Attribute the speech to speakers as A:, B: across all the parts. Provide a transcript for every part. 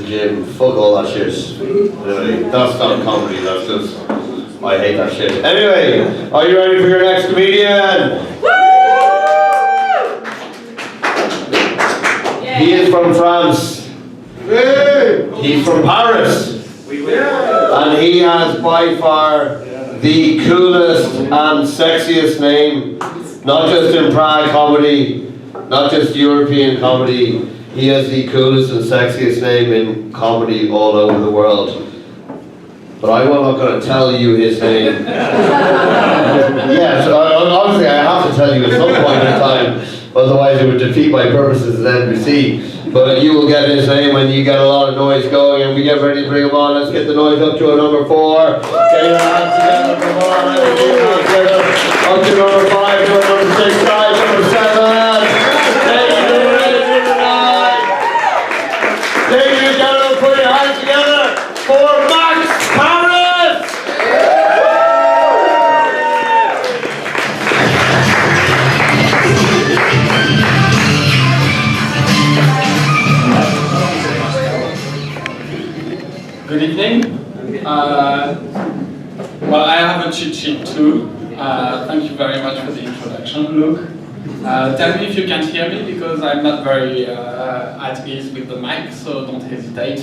A: gym. Fuck all that shit. Anyway, that's not comedy, that's just, I hate that shit. Anyway, are you ready for your next comedian? He is from France. He's from Paris. And he has by far the coolest and sexiest name, not just in Prague comedy, not just European comedy. He has the coolest and sexiest name in comedy all over the world. But I'm not going to tell you his name. Yes, obviously I have to tell you at some point in time, otherwise it would defeat my purposes as NBC. But you will get his name when you get a lot of noise going, and we get ready to bring him on. Let's get the noise up to a number 4. Get your hands together, come on, let's get your hands together. Up to number 5, to number 6, 5, number 7. Ladies and gentlemen, ladies and gentlemen, put your hands together for Max Paris!
B: Good evening. Well, I have a cheat sheet too. Thank you very much for the introduction, Luke. Tell me if you can't hear me because I'm not very at ease with the mic, so don't hesitate.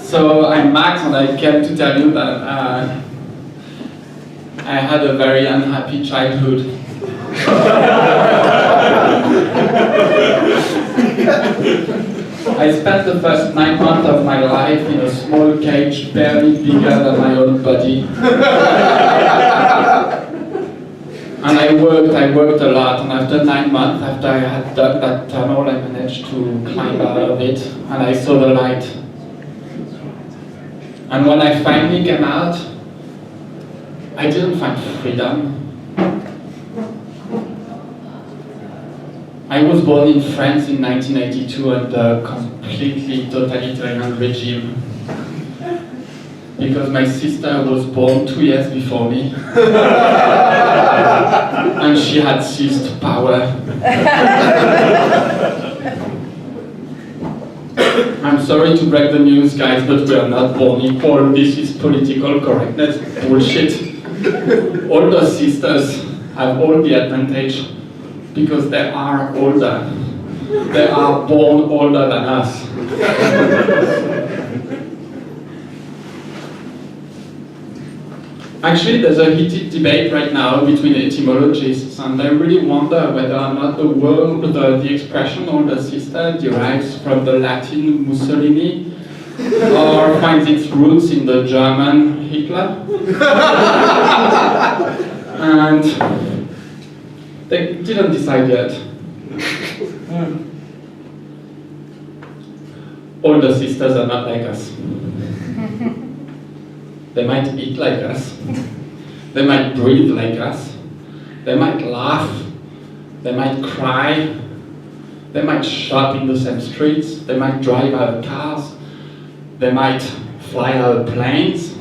B: So I'm Max, and I came to tell you that I had a very unhappy childhood. I spent the first 9 months of my life in a small cage barely bigger than my own body. And I worked a lot, and after 9 months, after I had dug that tunnel, I managed to climb out of it, and I saw the light. And when I finally came out, I didn't find freedom. I was born in France in 1982 under a completely totalitarian regime. Because my sister was born 2 years before me. And she had seized power. I'm sorry to break the news, guys, but we are not born equal. This is political correctness bullshit. Older sisters have all the advantage because they are older. They are born older than us. Actually, there's a heated debate right now between etymologists, and I really wonder whether or not the expression older sister derives from the Latin Mussolini or finds its roots in the German Hitler. And they didn't decide yet. Older sisters are not like us. They might eat like us. They might breathe like us. They might laugh. They might cry. They might shop in the same streets. They might drive our cars. They might fly our planes.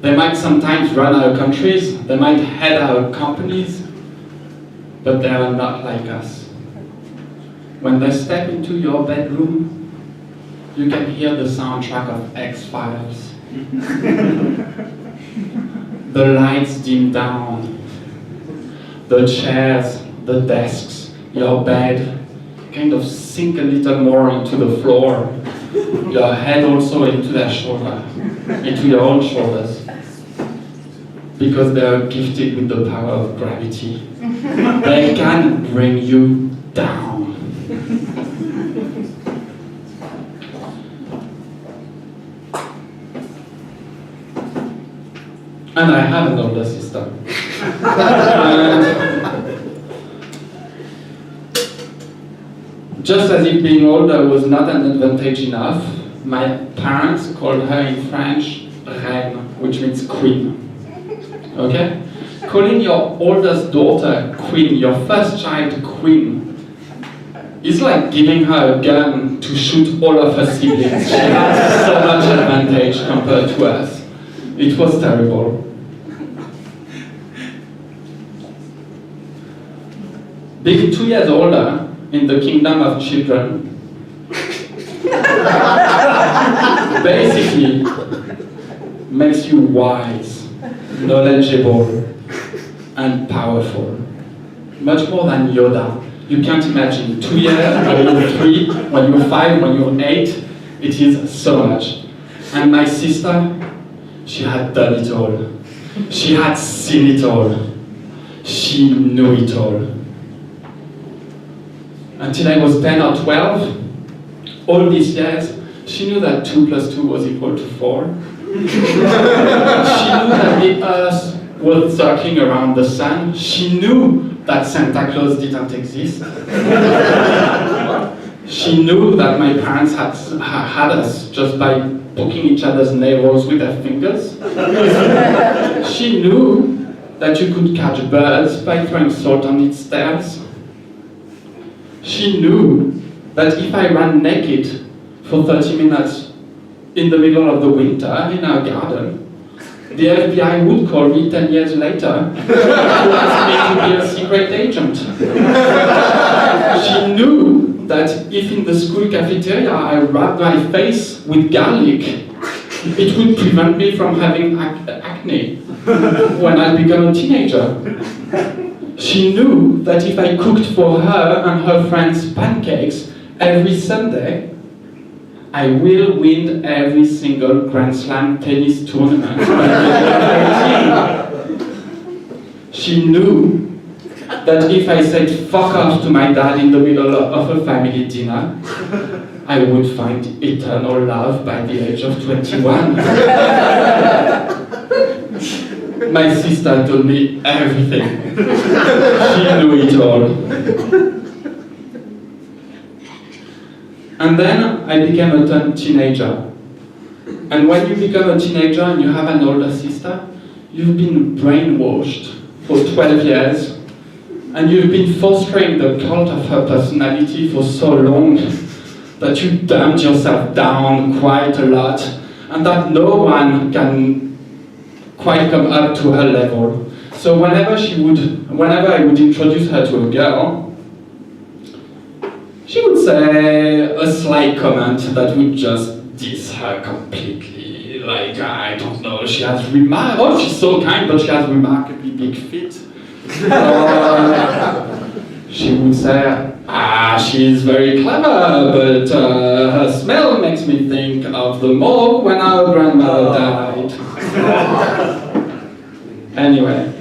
B: They might sometimes run our countries. They might head our companies. But they are not like us. When they step into your bedroom, you can hear the soundtrack of X-Files. The lights dim down. The chairs, the desks, your bed kind of sink a little more into the floor. Your head also into their shoulder, into your own shoulders. Because they are gifted with the power of gravity. They can bring you down. And I have an older sister. And just as if being older was not an advantage enough, my parents called her in French reine, which means queen. Okay? Calling your oldest daughter queen, your first child queen, is like giving her a gun to shoot all of her siblings. She has so much advantage compared to us. It was terrible. Being 2 years older in the kingdom of children. Basically, makes you wise, knowledgeable, and powerful. Much more than Yoda. You can't imagine 2 years, when you're 3, when you're 5, when you're 8, it is so much. And my sister, she had done it all. She had seen it all. She knew it all. Until I was 10 or 12, all these years, she knew that 2 plus 2 was equal to 4. She knew that the earth was circling around the sun. She knew that Santa Claus didn't exist. She knew that my parents had us just by poking each other's nails with their fingers. She knew that you could catch birds by throwing salt on its tails. She knew that if I ran naked for 30 minutes in the middle of the winter in our garden, the FBI would call me 10 years later to ask me to be a secret agent. She knew that if in the school cafeteria I rubbed my face with garlic, it would prevent me from having acne when I become a teenager. She knew that if I cooked for her and her friends pancakes every Sunday, I will win every single Grand Slam tennis tournament by the age of 18. She knew that if I said fuck off to my dad in the middle of a family dinner, I would find eternal love by the age of 21. My sister told me everything. She knew it all. And then I became a teenager. And when you become a teenager and you have an older sister, you've been brainwashed for 12 years, and you've been fostering the cult of her personality for so long that you dumped yourself down quite a lot, and that no one can quite come up to her level. So whenever I would introduce her to a girl, she would say a slight comment that would just diss her completely. Like, I don't know, she's so kind, but she has remarkably big feet. She would say, she's very clever, but her smell makes me think of the morgue when our grandmother died. Anyway.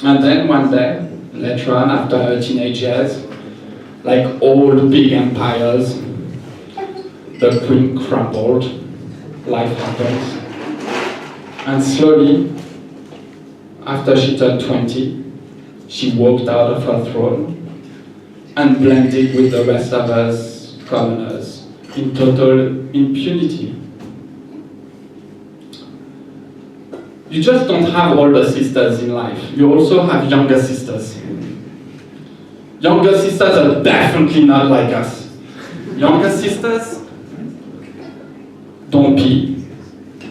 B: And then one day, later on, after her teenage years, like all big empires, the queen crumbled, life happens. And slowly, after she turned 20, she walked out of her throne and blended with the rest of us commoners in total impunity. You just don't have older sisters in life, you also have younger sisters. Younger sisters are definitely not like us. Younger sisters don't pee,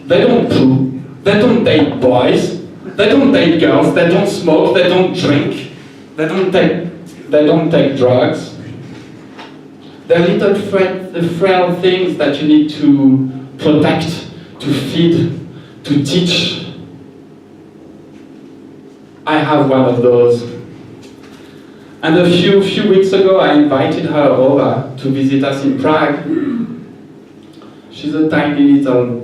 B: they don't poo, they don't date boys, they don't date girls, they don't smoke, they don't drink, they don't take drugs. They're little frail things that you need to protect, to feed, to teach. I have one of those. And a few weeks ago, I invited her over to visit us in Prague. She's a tiny little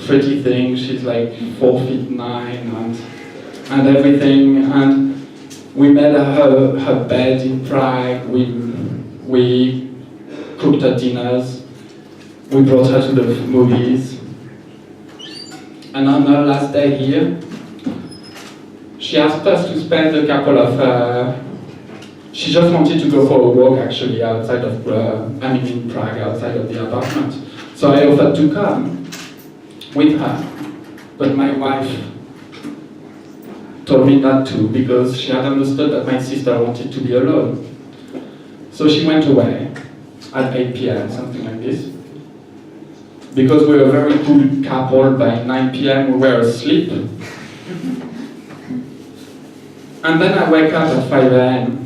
B: pretty thing. She's like 4'9" and everything. And we made her bed in Prague. We cooked her dinners. We brought her to the movies. And on her last day here, she asked us to spend a couple of. She just wanted to go for a walk actually outside of, in Prague, outside of the apartment. So I offered to come with her, but my wife told me not to because she had understood that my sister wanted to be alone. So she went away at 8 p.m., something like this. Because we were a very good couple, by 9 p.m. we were asleep. And then I wake up at 5 a.m.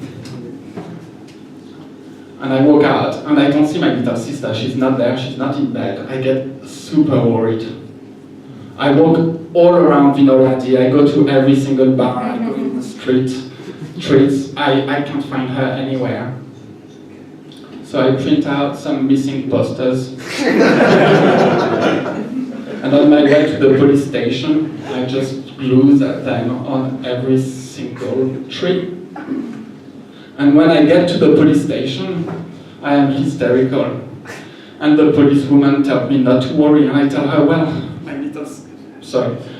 B: And I walk out, and I don't see my little sister. She's not there, she's not in bed. I get super worried. I walk all around Vinorati. I go to every single bar. I go in the streets. I can't find her anywhere. So I print out some missing posters. And on my way to the police station, I just glue them on every single tree. And when I get to the police station, I am hysterical. And the policewoman tells me not to worry, and I tell her, well,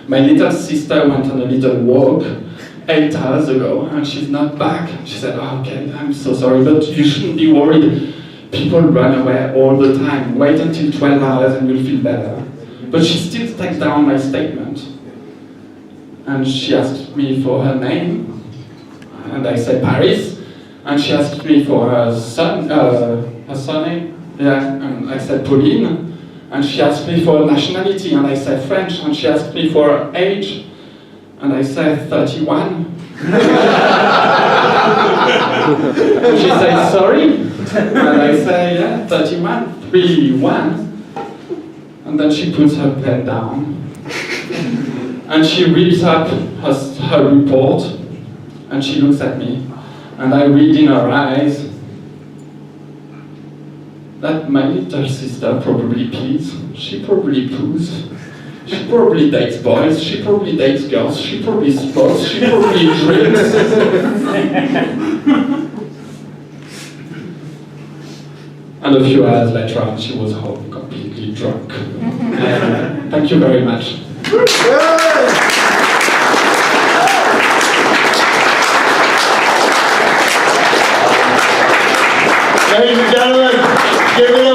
B: my little sister went on a little walk 8 hours ago, and she's not back. She said, oh, okay, I'm so sorry, but you shouldn't be worried. People run away all the time. Wait until 12 hours and you'll feel better. But she still takes down my statement. And she asked me for her name, and I said Paris. And she asked me for her surname, and I said Pauline. And she asked me for nationality, and I said French. And she asked me for age, and I said 31. And she said, sorry? And I say, yeah, 31, 3-1. And then she puts her pen down. And she reads up her report, and she looks at me. And I read in her eyes that my little sister probably pees, she probably poos, she probably dates boys, she probably dates girls, she probably smokes, she probably drinks. And a few hours later on, she was home completely drunk. Thank you very much.
A: Ladies and gentlemen, give it